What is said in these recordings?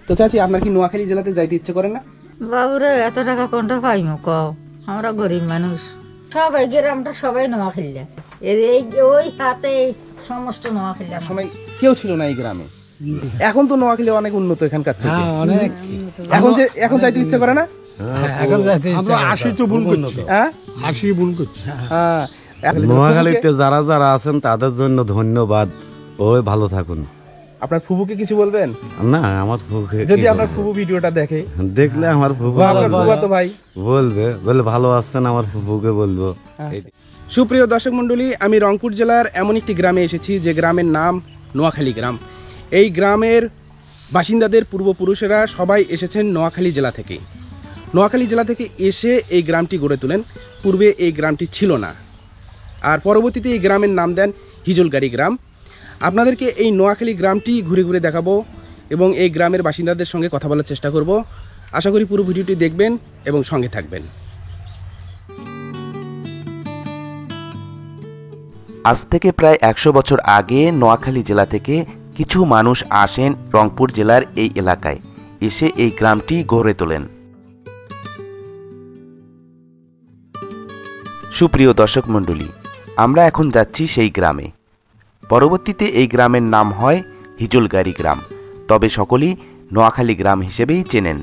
তো চাচি, আপনার কি নোয়াখালী জেলাতে যাইতে ইচ্ছে করে না? বাবুরে এত টাকা কোনটা পাইমু ক, আমরা গরিব মানুষ। সবাই গ্রামটা সবাই নোয়াখালীরা, এই ওই হাতে সমস্ত নোয়াখালীরা। সময় কেউ ছিল না এই গ্রামে, এখন তো নোয়াখালী অনেক উন্নত এখানকার থেকে। অনেক। এখন যাইতে ইচ্ছে করে না? এখন যাইতে আমরা 80 তো ভুল করছি। হ্যাঁ 80 ভুল করছি। হ্যাঁ, নোয়াখালীতে যারা যারা আছেন তাদের জন্য ধন্যবাদ। ওই ভালো থাকুন। আপনার ফুবুকে কিছু বলবেন? না, আমার ফুফুকে যদি আপনার ফুবু ভিডিওটা দেখে, দেখলে আমার ফুফু বা আপনার ফুফাতো ভাই বলে ভালো আছেন, আমার ফুফুকে বলবো। সুপ্রিয় দর্শক মণ্ডলী, আমি রংপুর জেলার এমন একটি গ্রামে এসেছি যে গ্রামের নাম নোয়াখালী গ্রাম। এই গ্রামের বাসিন্দাদের পূর্বপুরুষেরা সবাই এসেছেন নোয়াখালী জেলা থেকে। নোয়াখালী জেলা থেকে এসে এই গ্রামটি গড়ে তোলেন। পূর্বে এই গ্রামটি ছিল না, আর পরবর্তীতে এই গ্রামের নাম দেন হিজলগাড়ি গ্রাম। আপনাদেরকে এই নোয়াখালী গ্রামটি ঘুরে ঘুরে দেখাবো এবং এই গ্রামের বাসিন্দাদের সঙ্গে কথা বলার চেষ্টা করব। আশা করি পুরো ভিডিওটি দেখবেন এবং সঙ্গে থাকবেন। আজ থেকে প্রায় 100 বছর আগে নোয়াখালী জেলা থেকে কিছু মানুষ আসেন রংপুর জেলার এই এলাকায়, এসে এই গ্রামটি গড়ে তোলেন। সুপ্রিয় দর্শক মণ্ডলী, আমরা এখন যাচ্ছি সেই গ্রামে। পরবর্তীতে এই গ্রামের নাম হয় হিজলগাড়ি গ্রাম, তবে সকলেই নোয়াখালী গ্রাম হিসেবেই চেনেন।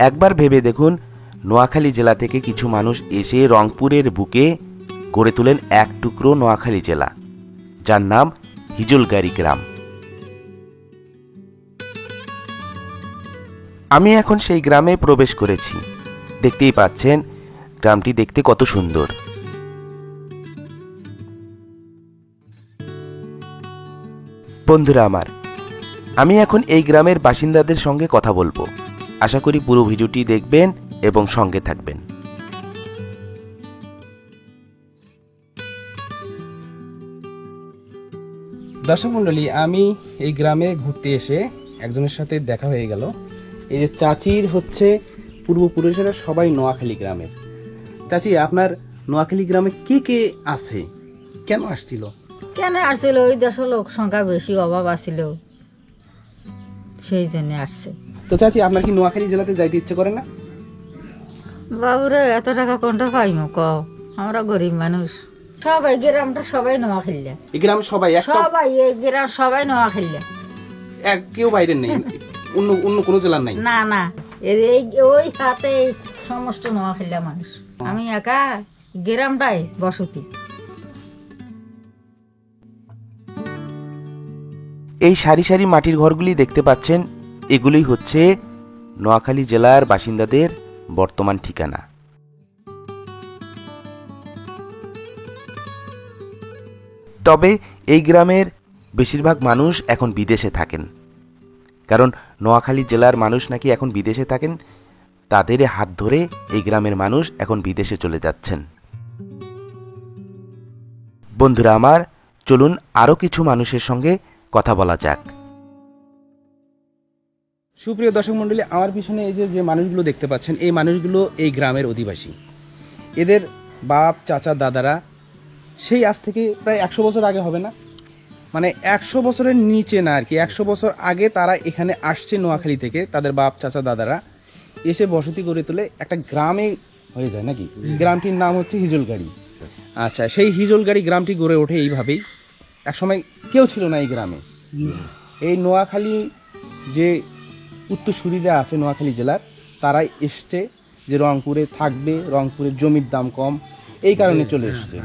একবার ভেবে দেখুন, নোয়াখালী জেলা থেকে কিছু মানুষ এসে রংপুরের বুকে গড়ে তোলেন এক টুকরো নোয়াখালী জেলা, যার নাম হিজলগাড়ি গ্রাম। আমি এখন সেই গ্রামে প্রবেশ করেছি। দেখতেই পাচ্ছেন গ্রামটি দেখতে কত সুন্দর। বন্ধুরা আমার, আমি এখন এই গ্রামের বাসিন্দাদের সঙ্গে কথা বলবো। আশা করি পুরো ভিডিওটি দেখবেন এবং সঙ্গে থাকবেন। দর্শক মণ্ডলী, আমি এই গ্রামে ঘুরতে এসে একজনের সাথে দেখা হয়ে গেল। এই যে চাচির হচ্ছে পূর্বপুরুষেরা সবাই নোয়াখালী গ্রামের। চাচি, আপনার নোয়াখালী গ্রামে কে কে আছে? কেন আসছিল? কেন আসছিল? ওই দেশের লোক সংখ্যা বেশি, অভাব আছিল, সেই জন্য আসছে। তো চাচি, আপনার কি নোয়াখালী জেলাতে যাইতে ইচ্ছে করে না? বাবুরে এত টাকা কোনটা পাইমু ক, আমরা গরিব মানুষ। সবাই গ্রামটা সবাই নোয়াখালীরা, এই গ্রামে সবাই সবাই এই গ্রাম সবাই নোয়াখালীরা, কেউ বাইরের নেই, অন্য কোনো জেলার নাই? না না, এই ওই হাতে সমস্ত নোয়াখালীরা মানুষ। আমি একা গ্রামটাই বসতি। এই সারি সারি মাটির ঘরগুলি দেখতে পাচ্ছেন, এগুলি হচ্ছে নোয়াখালী জেলার বাসিন্দাদের বর্তমান ঠিকানা। তবে এই গ্রামের বেশিরভাগ মানুষ এখন বিদেশে থাকেন, কারণ নোয়াখালী জেলার মানুষ নাকি এখন বিদেশে থাকেন। তাদের হাত ধরে এই গ্রামের মানুষ এখন বিদেশে চলে যাচ্ছেন। বন্ধুরা আমার, চলুন আরো কিছু মানুষের সঙ্গে কথা বলা যাক। সুপ্রিয় দর্শক মণ্ডলী, আমার পিছনে এই যে মানুষগুলো দেখতে পাচ্ছেন, এই মানুষগুলো এই গ্রামের অধিবাসী। এদের বাপ, চাচা, দাদারা সেই আজ থেকে প্রায় 100 বছর আগে হবে না, মানে 100 বছরের নিচে না আর কি, 100 বছর আগে তারা এখানে আসছে নোয়াখালী থেকে। তাদের বাপ, চাচা, দাদারা এসে বসতি গড়ে তোলে, একটা গ্রামে হয়ে যায় নাকি। গ্রামটির নাম হচ্ছে হিজলগাড়ি। আচ্ছা, সেই হিজলগাড়ি গ্রামটি গড়ে ওঠে এইভাবেই। একসময় কেউ ছিল না এই গ্রামে। এই নোয়াখালী যে উত্তরসূরিরা আছে নোয়াখালী জেলার, তারাই এসছে যে রংপুরে থাকবে, রংপুরের জমির দাম কম, এই কারণে চলে এসছে।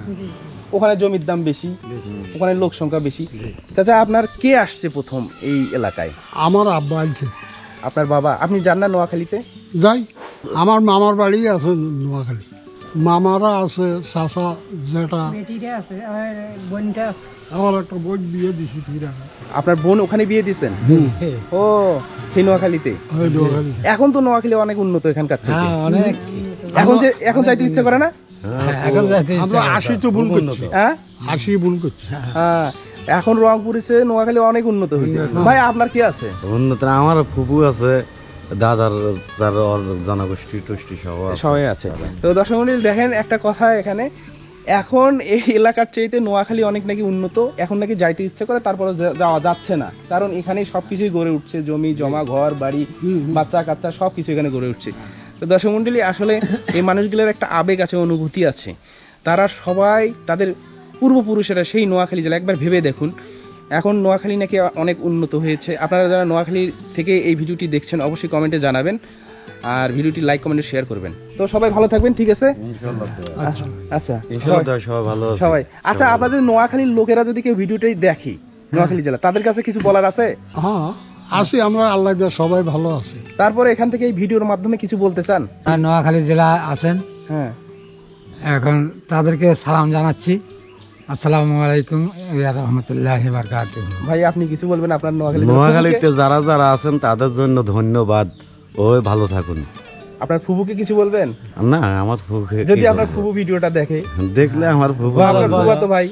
ওখানে জমির দাম বেশি, ওখানে লোক সংখ্যা বেশি। চাচা, আপনার কে আসছে প্রথম এই এলাকায়? আমার আব্বা আছে। আপনার বাবা? আপনি যান না নোয়াখালীতে? যাই, আমার মামার বাড়ি আছে নোয়াখালী। মামারা আছে, চাচা, জেঠা, আমার একটা বোন বিয়ে দিছি। আপনার বোন ওখানে বিয়ে দিচ্ছেন? ও, সেই নোয়াখালীতে। এখন তো নোয়াখালী অনেক উন্নত এখানকার থেকে। অনেক। এখন যাইতে ইচ্ছে করে না? এখন যাইতে আমরা 80 তো ভুল করছি। হ্যাঁ 80 ভুল করছি। হ্যাঁ, এখন রংপুর এসে নোয়াখালী অনেক উন্নত হয়েছে। ভাই, আপনার কি আছে? উন্নত আমার ফুফু আছে, দাদার তার জনগোষ্ঠী টুষ্টি সবাই আছে। তো দর্শক মণ্ডলী দেখেন, একটা কথা এখানে, এখন এই এলাকার চাইতে নোয়াখালী অনেক নাকি উন্নত, এখন নাকি যাইতে ইচ্ছে করে, তারপরে যাওয়া যাচ্ছে না, কারণ এখানেই সব কিছুই গড়ে উঠছে, জমি জমা, ঘর বাড়ি, বাচ্চা কাচ্চা সব কিছু এখানে গড়ে উঠছে। তো দর্শক মণ্ডলী, আসলে এই মানুষগুলোর একটা আবেগ আছে, অনুভূতি আছে। তারা সবাই তাদের পূর্বপুরুষেরা সেই নোয়াখালী জেলা, একবার ভেবে দেখুন, এখন নোয়াখালী নাকি অনেক উন্নত হয়েছে। আপনারা যারা নোয়াখালী থেকে এই ভিডিওটি দেখছেন অবশ্যই কমেন্টে জানাবেন, আর ভিডিওটি লাইক কমেন্টে শেয়ার করবেন। তো সবাই ভালো থাকবেন, ঠিক আছে? আচ্ছা সবাই ভালো আছে। সবাই আচ্ছা, আপনাদের নোয়াখালীর লোকেরা যদি কেউ ভিডিওটাই দেখে, নোয়াখালী জেলা, তাদের কাছে কিছু বলার আছে? হ্যাঁ আছি আমরা, আল্লাহ দিয়ে সবাই ভালো আছি। তারপরে এখান থেকে এই ভিডিওর মাধ্যমে কিছু বলতে চান? নোয়াখালী জেলা আছেন, হ্যাঁ, এখন তাদেরকে সালাম জানাচ্ছি। আসসালামু আলাইকুম ওয়া রাহমাতুল্লাহি ওয়া বারাকাতুহু। ভাই আপনি কিছু বলবেন আপনার নোয়াখালী? নোয়াখালীতে যারা যারা আছেন তাদের জন্য ধন্যবাদ। ওই ভালো থাকুন। আপনার ফুবুকে কিছু বলবেন? না, আমার ফুফুকে যদি আপনার ফুবু ভিডিওটা দেখে, দেখলে আমার ফুফু বা আপনার ফুফাতো ভাই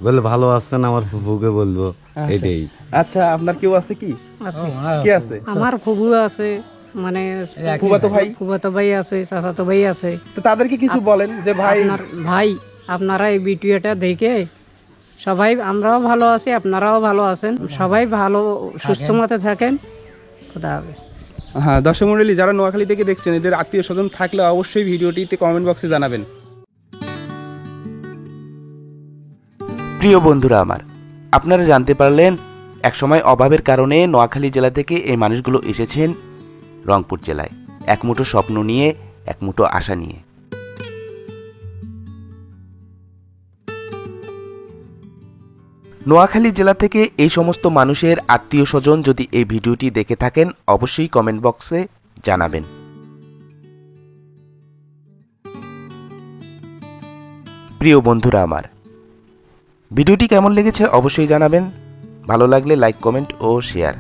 বলে ভালো আছেন, আমার ফুফুকে বলবো এটাই। আচ্ছা, আপনার কেউ আছে কি? কে আছে? আমার ফুবু আছে, মানে ফুফাতো ভাই? ফুফাতো ভাই আছে, চাচাতো ভাই আছে। তো তাদেরকে কিছু বলেন যে ভাই, ভাই আপনারা এই ভিডিওটা দেখে সবাই, আমরাও ভালো আছি, আপনারাও ভালো আছেন, সবাই ভালো সুস্থ মতে থাকেন। খোদা হাফেজ। হ্যাঁ দর্শক মণ্ডলী, যারা নোয়াখালী থেকে দেখছেন, এদের আত্মীয় স্বজন থাকলে অবশ্যই ভিডিওটিতে কমেন্ট বক্সে জানাবেন। প্রিয় বন্ধুরা আমার, আপনারা জানতে পারলেন একসময় অভাবের কারণে নোয়াখালী জেলা থেকে এই মানুষগুলো এসেছেন রংপুর জেলায়, এক মুঠো স্বপ্ন নিয়ে, এক মুঠো আশা নিয়ে। নোয়াখালী জেলা থেকে এই সমস্ত মানুষের আত্মীয় স্বজন যদি এই ভিডিওটি দেখে থাকেন অবশ্যই কমেন্ট বক্সে জানাবেন। প্রিয় বন্ধুরা আমার, ভিডিওটি কেমন লেগেছে অবশ্যই জানাবেন। ভালো লাগলে লাইক, কমেন্ট ও শেয়ার,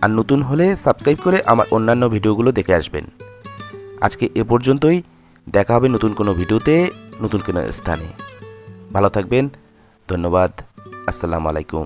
আর নতুন হলে সাবস্ক্রাইব করে আমার অন্যান্য ভিডিওগুলো দেখে আসবেন। আজকে এ পর্যন্তই, দেখা হবে নতুন কোনো ভিডিওতে, নতুন কোনো স্থানে। ভালো থাকবেন, ধন্যবাদ, আসসালামু আলাইকুম।